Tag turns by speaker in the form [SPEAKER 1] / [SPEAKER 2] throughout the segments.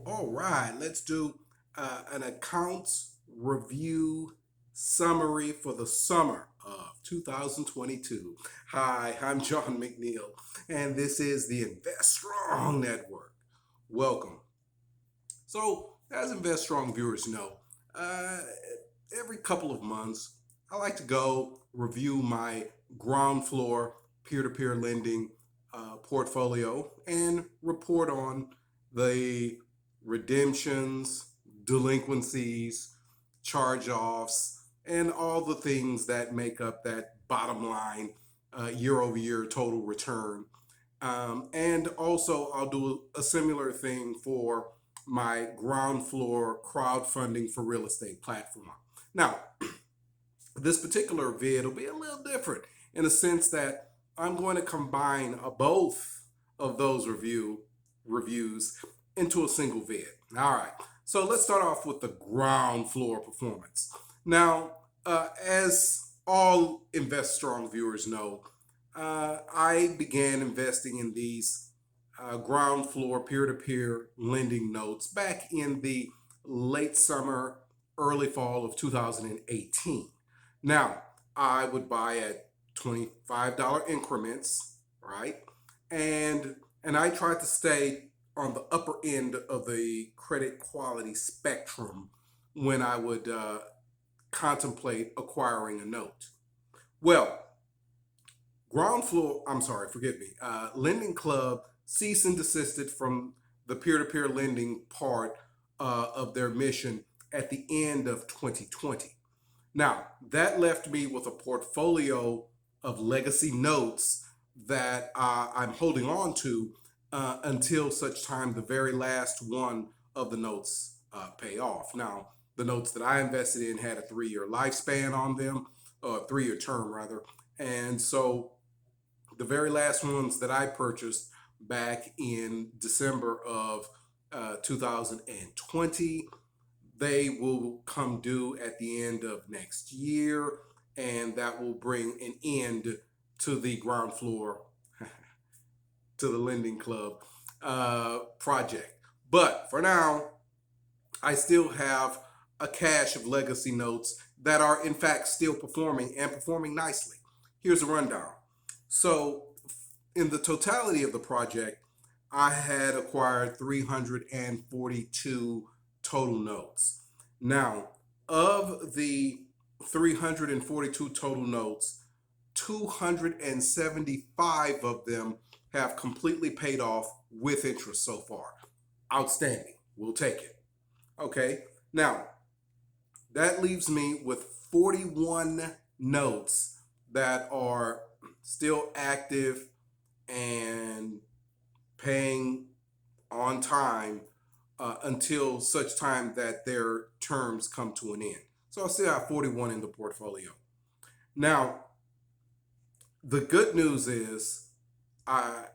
[SPEAKER 1] All right, let's do an accounts review summary for the summer of 2022. Hi, I'm John McNeil, and this is the Invest Strong Network. Welcome. So, as Invest Strong viewers know, uh, every couple of months, I like to go review my ground floor peer to peer lending portfolio and report on the redemptions, delinquencies, charge offs, and all the things that make up that bottom line year over year total return. And also, I'll do a similar thing for my ground floor crowdfunding for real estate platform. Now, this particular vid will be a little different in the sense that I'm going to combine both of those reviews into a single vid. All right. So let's start off with the ground floor performance. Now, as all Invest Strong viewers know, I began investing in these ground floor peer to peer lending notes back in the late summer, early fall of 2018. Now, I would buy at $25 increments, right? And I tried to stay on the upper end of the credit quality spectrum when I would contemplate acquiring a note. Well, Ground Floor, I'm sorry, forgive me, Lending Club ceased and desisted from the peer to peer lending part of their mission at the end of 2020. Now, that left me with a portfolio of legacy notes that I'm holding on to until such time the very last one of the notes pay off. Now, the notes that I invested in had a 3 year lifespan on them, or 3 year term rather. And so the very last ones that I purchased back in December of 2020, they will come due at the end of next year, and that will bring an end to the ground floor, to the Lending Club project. But for now, I still have a cache of legacy notes that are, in fact, still performing and performing nicely. Here's a rundown. So, in the totality of the project, I had acquired 342 total notes. Now, of the 342 total notes, 275 of them have completely paid off with interest so far. Outstanding. We'll take it. Okay. Now, that leaves me with 41 notes that are still active and paying on time until such time that their terms come to an end. So I still have 41 in the portfolio. Now, the good news is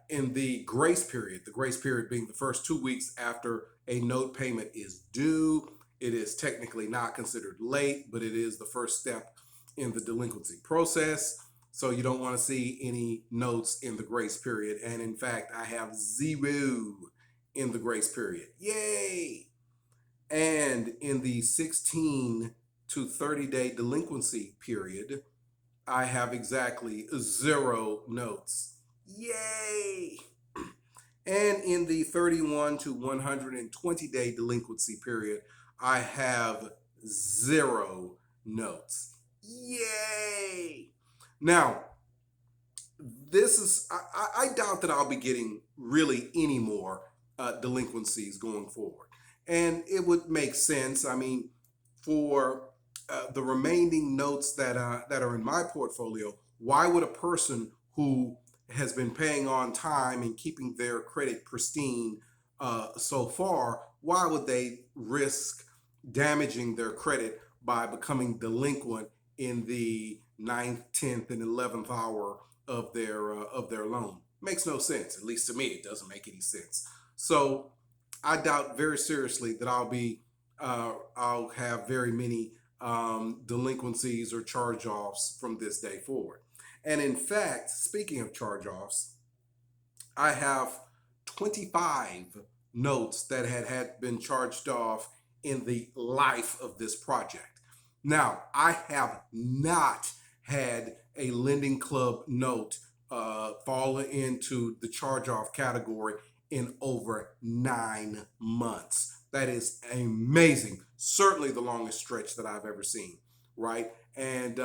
[SPEAKER 1] in the grace period being the first 2 weeks after a note payment is due, it is technically not considered late, but it is the first step in the delinquency process. So you don't want to see any notes in the grace period. And in fact, I have 0 in the grace period. Yay! And in the 16 to 30-day delinquency period, I have exactly 0 notes. Yay! And in the 31 to 120-day delinquency period, I have 0 notes. Yay! Now, this is, I doubt that I'll be getting really any more delinquencies going forward. And it would make sense. I mean, for the remaining notes that are in my portfolio, why would a person who has been paying on time and keeping their credit pristine so far, why would they risk damaging their credit by becoming delinquent in the ninth, 10th, and 11th hour of their loan? Makes no sense. At least to me, it doesn't make any sense. So I doubt very seriously that I'll have very many delinquencies or charge-offs from this day forward. And in fact, speaking of charge-offs, I have 25 notes that had been charged off in the life of this project. Now, I have not had a lending club note fall into the charge off category in over 9 months. That is amazing. Certainly the longest stretch that I've ever seen, right? And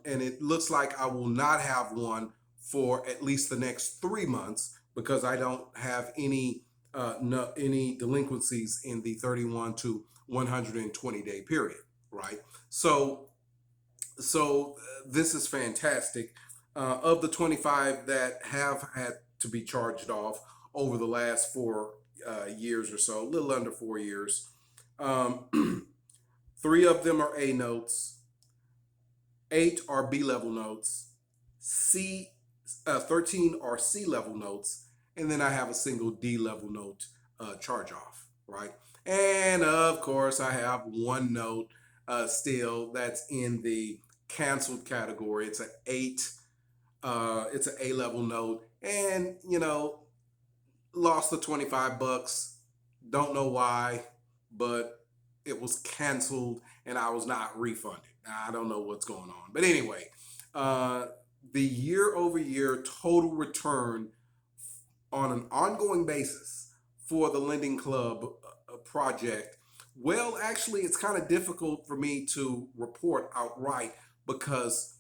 [SPEAKER 1] it looks like I will not have one for at least the next 3 months because I don't have any delinquencies in the 31 to 120 day period, right? So this is fantastic. Of the 25 that have had to be charged off over the last 4 years or so, a little under 4 years, um, 3 of them are A notes, 8 are B level notes, 13 are C level notes, and then I have a single D level note charge off, right? And of course, I have one note still that's in the canceled category. It's an 8. It's an A level note, and lost the $25. Don't know why, but it was canceled and I was not refunded. I don't know what's going on, but anyway, uh, the year over year total return on an ongoing basis for the Lending Club project. Well, actually, it's kind of difficult for me to report outright because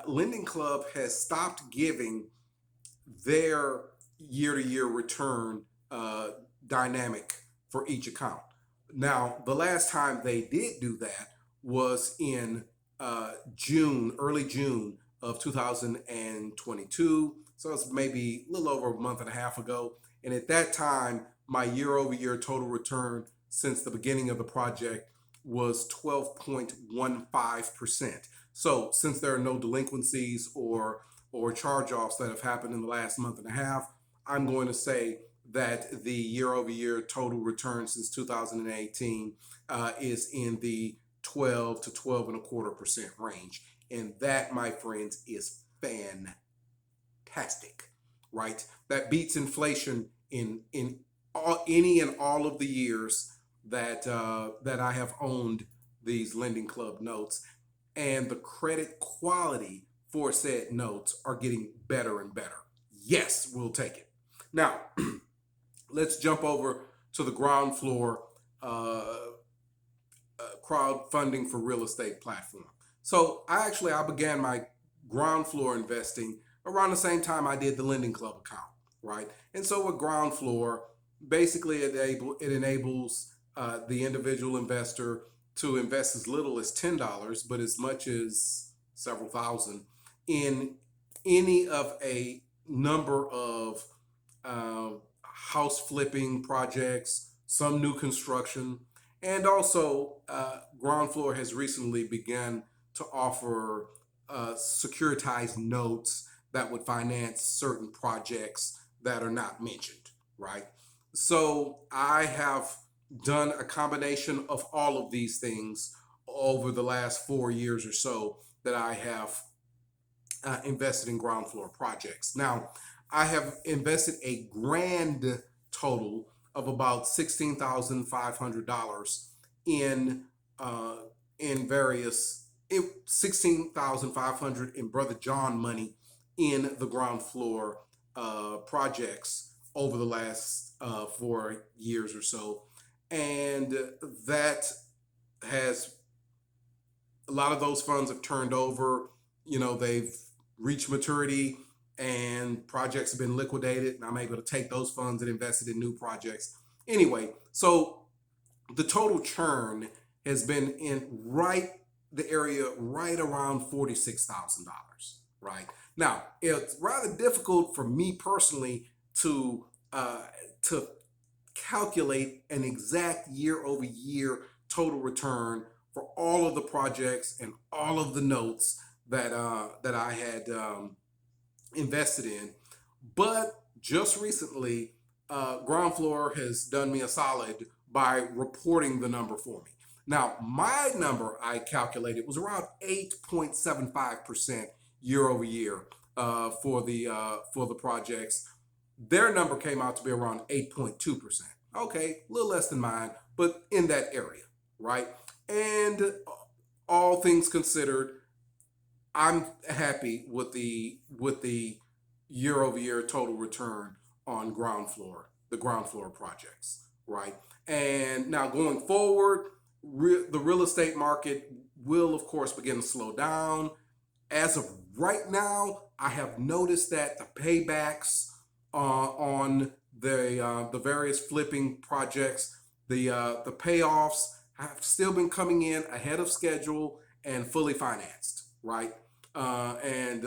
[SPEAKER 1] Lending Club has stopped giving their year to year return dynamic for each account. Now, the last time they did do that was in June, early June of 2022. So it's maybe a little over a month and a half ago. And at that time, my year over year total return since the beginning of the project was 12.15%. So since there are no delinquencies or charge-offs that have happened in the last month and a half, I'm going to say that the year-over-year total return since 2018 is in the 12 to 12 and a quarter% range. And that, my friends, is fantastic, right? That beats inflation in any and all of the years that I have owned these Lending Club notes. And the credit quality for said notes are getting better and better. Yes, we'll take it. Now, let's jump over to the Groundfloor crowdfunding for real estate platform. So I began my Groundfloor investing around the same time I did the Lending Club account, right? And so with Groundfloor, basically it enables the individual investor to invest as little as $10, but as much as several thousand in any of a number of house flipping projects, some new construction, and also Groundfloor has recently begun to offer securitized notes that would finance certain projects that are not mentioned, right? So I have done a combination of all of these things over the last 4 years or so that I have invested in Groundfloor projects. Now, I have invested a grand total of about $16,500 in various 16,500 in Brother John money in the Groundfloor projects over the last 4 years or so, and that has a lot of those funds have turned over. They've reached maturity and projects have been liquidated, and I'm able to take those funds and invest it in new projects. Anyway, so the total churn has been in the area right around $46,000, right? Now, it's rather difficult for me personally to calculate an exact year over year total return for all of the projects and all of the notes that I had invested in. But just recently, Groundfloor has done me a solid by reporting the number for me. Now, my number I calculated was around 8.75% year over year for the projects. Their number came out to be around 8.2%. Okay, a little less than mine, but in that area, right? And all things considered, I'm happy with the year over year total return on the ground floor projects, right? And now going forward, the real estate market will of course begin to slow down. As of right now, I have noticed that the paybacks on the various flipping projects, the payoffs have still been coming in ahead of schedule and fully financed, right? And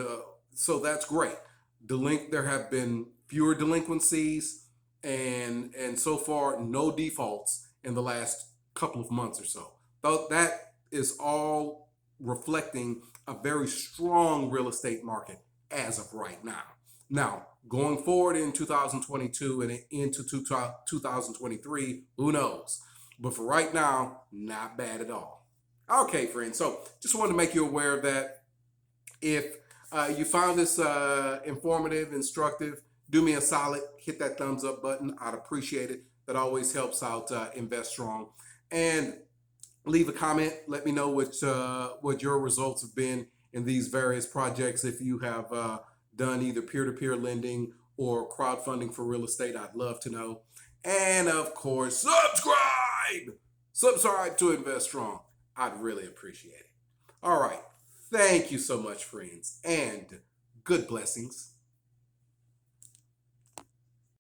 [SPEAKER 1] So that's great. There have been fewer delinquencies, and so far no defaults in the last couple of months or so. Though that is all reflecting a very strong real estate market as of right now. Now, going forward in 2022 and into 2023, who knows? But for right now, not bad at all. Okay, friends. So just wanted to make you aware of that. If you found this informative, instructive, do me a solid, hit that thumbs up button. I'd appreciate it. That always helps out Invest Strong. And leave a comment. Let me know what your results have been in these various projects. If you have done either peer-to-peer lending or crowdfunding for real estate, I'd love to know. And of course, subscribe to Invest Strong. I'd really appreciate it. All right. Thank you so much, friends, and good blessings.